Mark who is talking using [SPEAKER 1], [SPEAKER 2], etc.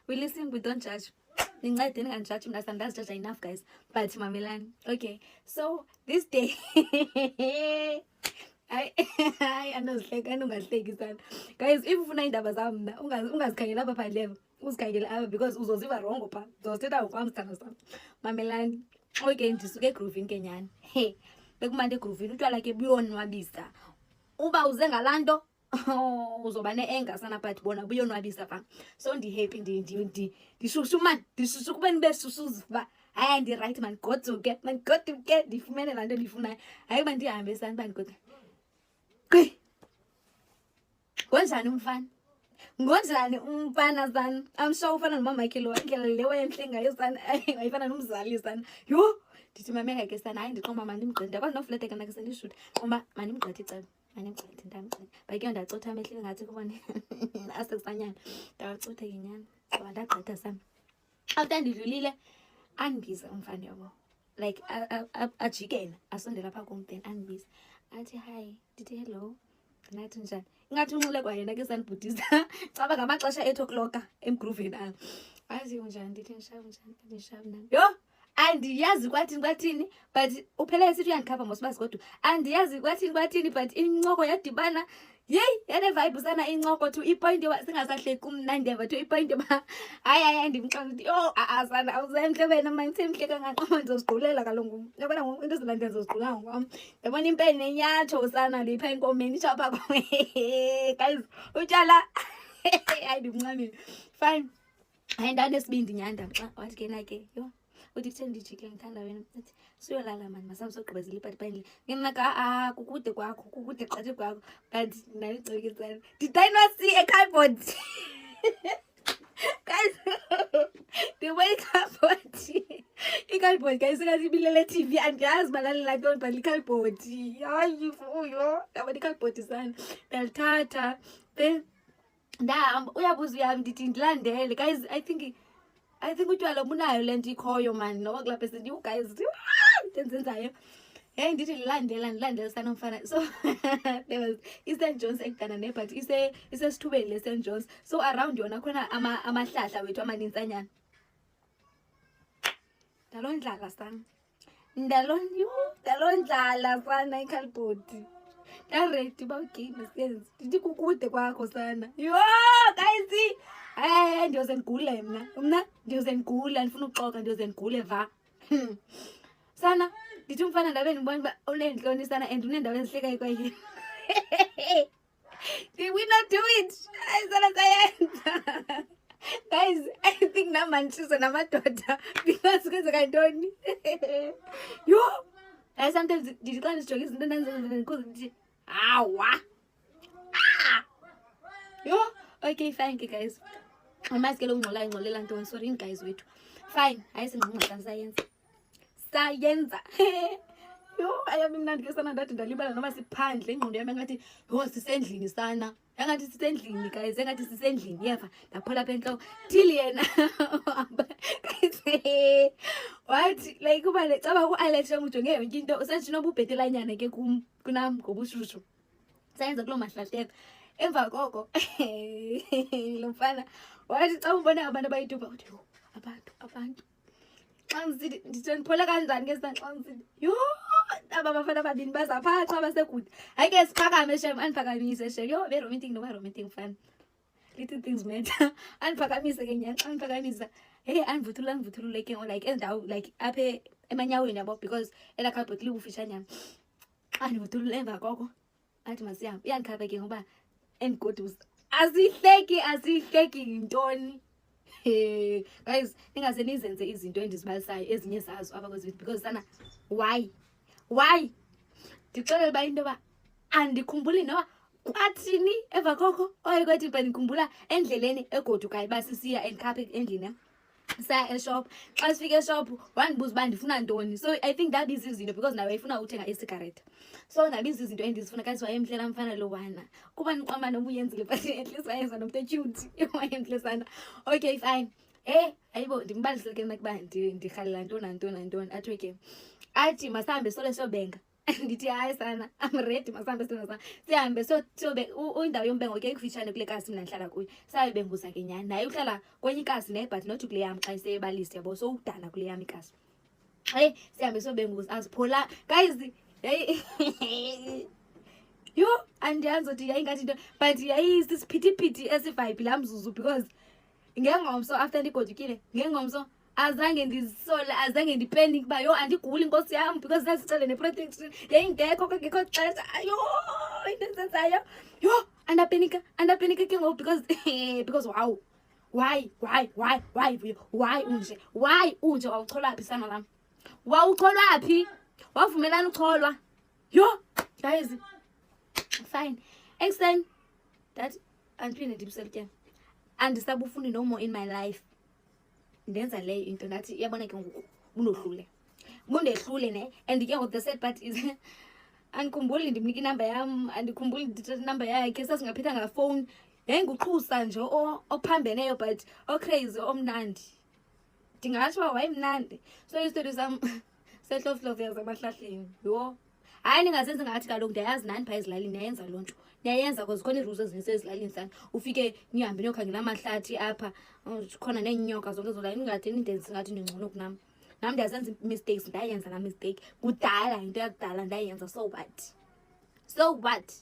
[SPEAKER 1] we listen, we don't judge. Nincede ningandijaji mna sandazijaja enough, guys. But mamelani. Okay, so this day hayi anozihlekani ungahleki sana. Guys, if ufuna iindaba zam mna ungazikhangela apha phandle, uzikhangele apha because uzoziva rongo phaa, uzozithetha ngokwam sithando sam. Mamelani. Okay, ndisuke egruvini ke nyani. Bekumandi egruvini, utywala ke buyonwabisa. Uba uze ngalaa nto uzoba ne-enga sana, but bona buyonwabisa phaa. So ndihappy, ndishushu man, ndishushu kube nibe shushu uziva hayi ndirayithi mandigoduke, ndifumene laa nto ndiyifunayo. Hayi uba ndihambe sana uba ndigoduke. Ngonjani umfana? Ngonjani umfana sana? I'm sure ufana nomamakhe lo, indlela le wayentle ngayo sana ayifana nomzali sana. Yho, ndithi mameka ke sana, hayi ndixoma mandimgqithe. Ndakwazi nofleteka ndake sendishuta ngoba mandimgqithe icebo, mandimgqithe ndamgqithe. But ke ndacotha amehlweni ngathi kubone asekusanyana. Ndawacotha ke nyani ngoba ndagqitha sana. After ndidlulile andibiza umfana yabo, like ajikela asondela phaa kum, then andibiza athi hi. Ndithi hello, ngathi njani, ingathi unxule kwayena ke sanibhudisa caba ngamaxesha 8 o'clock emgruvini ala. Azi unjani? Ndithi ndishabu nami. Yho, andiyazi kwathini but uphele sithi uyandikhapha mosibazi kodwa andiyazi kwathini but incoko yadibana. Yeyi, yanevibe sana incoko to ipoint yoba singasahleki kumnandi eva to ipoint yoba hayi ndimxelela ukuthi yho sana awuzemhle wena manje semhle kangaka ndizozigulela kaloku. Yabona ngoku into ezilandela ndizozigula ngokwam. Yabona impeni nenyatsho sana lipha enkomeni ishapha kwawe. Guys, utywala hayi ndimncamile. Fine. Hayi ndanesibindi nyanda xa wathi ke nake yho uthi kutheni ndijikile ngithanda wena. Uthi suyolala mani masam sogqibezela ipati phandle. Ngenaka kukude kwakho, kukude gqathe kwakho. But ndandicokisana ndidayinwasi ekhayibhodi. Guys, ndibona ikhabhodi. Ikhabhodi guys ingathi ibilele TV, andiyazi balalela ntoni but ikhabhodi. Hayi fuyo, ndabona ikhabhodi sana. Ndalithatha then ndahamba. Uyabuza uyam ndithi ndilandele. Guys, I think utywala bunayo le nto ikhoyo man, noba kulapha esithi you guys ndenzenzayo. Hey, ndithi ndilandele sana umfana. So there was St. John's ekudana ne, but isesithubeni le St. John's. So around yona khona amahlahla wethu amanintsanyana. Ndalondlala sana. Ndalondlala sana ikhalibhodi. Ndaredi uba ugame siyenze. Ndithi kukude kwakho sana. Yho, guys, ndiyoze ndigule mna ndiyoze ndigule, andifuna uxoka, ndiyoze ndigule va. Sana ndithi umfana ndabe ndibona uba uneentloni sana and uneendawo ezihlekayo kwaye. Did we not do it? Hayi sana sayenza. Guys, I think nam manditshise namadoda because kwenzeka ntoni. Yho, hayi sometimes ndithi xa ndijonge izinto ndenzenza ndithi hawa. Yho, okay fine ke guys. Amazi ke lo ngxolela ntoni, sorry guys wethu. Fine, hayi singxoxa sayenza. Yho, ayami mnandi ke sana ndathi ndalibala noma siphandle. Ingqondo yami engathi yho sisendlini sana. Engathi sisendlini guys, engathi sisendlini yeva. Ndaphola apha entloko till yena guys wathi like uba le caba ku-Alex ujonge yonke into usathi noba ubhetelanyana ke kunam ngobushushu. Sayenza kuloo mahlahlelo. Emva koko lo mfana wathi xa ubona abantu abayituba uthi yho abantu xa ngisithi ndithi ndiphola kanjani ke sana xa ngisithi yho aba bafana ababini baza phaa xa basekude. Hayi ke siphakame shem, andiphakamise shem. Yho, be-romantic noba romantic mfana, little things matter. Andiphakamise ke nyani, xa ndiphakamisa hey andivuthulule ke like endawo like apha emanyaweni yabo because elaa khabhoti likufitshanyana. Andivuthulule emva koko athi masihambe. Iyandikhapha ke ngoba endigodusa asihleki yintoni. Guys, ningaze nizenze izinto endizibalisayo ezinye zazo apha kwezi video because sana why ndixelela uba into yoba andikhumbuli noba kwathini emva koko oye kwathi but ndikhumbula endleleni egodukayo uba sisiya endikhapha endlini saya eshop. Xa sifika eshop wandibuza uba ndifuna ntoni, so I think ndabiza izinto because nawe ifuna uthenga isigarethi. So ndabiza izinto endizifuna kasi wayemhlela mfana lo wana kuba ndiqamba noba uyenzile but at least wayenza nomntu cute wayemhle sana. Okay fine. Ayibo ndimbalisile ke ukuba ndirhalela ntoni. Athi ke athi masihambe sole sobenga. Ndithi hayi sana, I'm ready, masihambe sithina sana. Sihambe sobe indawo yombengo ke ikufitshane kule kasi mna ndihlala kuyo. Sayibenguza ke nyani. Naye uhlala kwenye ikasi ne, but not kule yam xa isebalisi yabo. So udana kule yam ikasi. Hey, sihambe sobenguza aziphola. Guys, hey. Yo, andiyazi ukuthi yayingathi into, but yayisisiphithiphithi esivibe laa mzuzu because ngengomso after ndigodukile, ngengomso azange ndizisole, azange ndipanic uba yho andiguli nkosi yam because ndazicele ne-protection yayingekho kungekho xesha. Yho, into endizenzayo. Yho, andapanika ke ngoku because wow. Why unje? Why unje? Wawucholwa phi sana lam? Wawucholwa phi? Wavumelana ucholwa? Yho, guys. Fine. Extend that andiphinde ndimselutye. Andisabufuni no more in my life. Ndenza leyo into ndathi yabona ke ngoku unohlule. Bundehlule ne, and ke ngoku the sad part is andikhumbuli ndimnika inamba yam, andikhumbuli ndithatha inamba yakhe, sasingaphethanga phone. Yayinguqhusa nje ophambeneyo but ocrazy omnandi. Ndingatsho uba wayemnandi. So istory sam sehloflof yazamahlahleni. Yho. Hayi ningazenzi ngathi kaloku ndiyayazi nani phaa ezilalini niyayenza loo nto. Niyayenza because khona iirules ezininzi ezilalini sana. Ufike nihambe niyokhangela amahlathi apha, khona neenyoka zonke ezo ndawo. Ningathi nindenze ngathi ndingcono kunam. Nam ndiyazenza mistakes, ndayenza laa mistake. Kudala, into yakudala ndayenza, so what?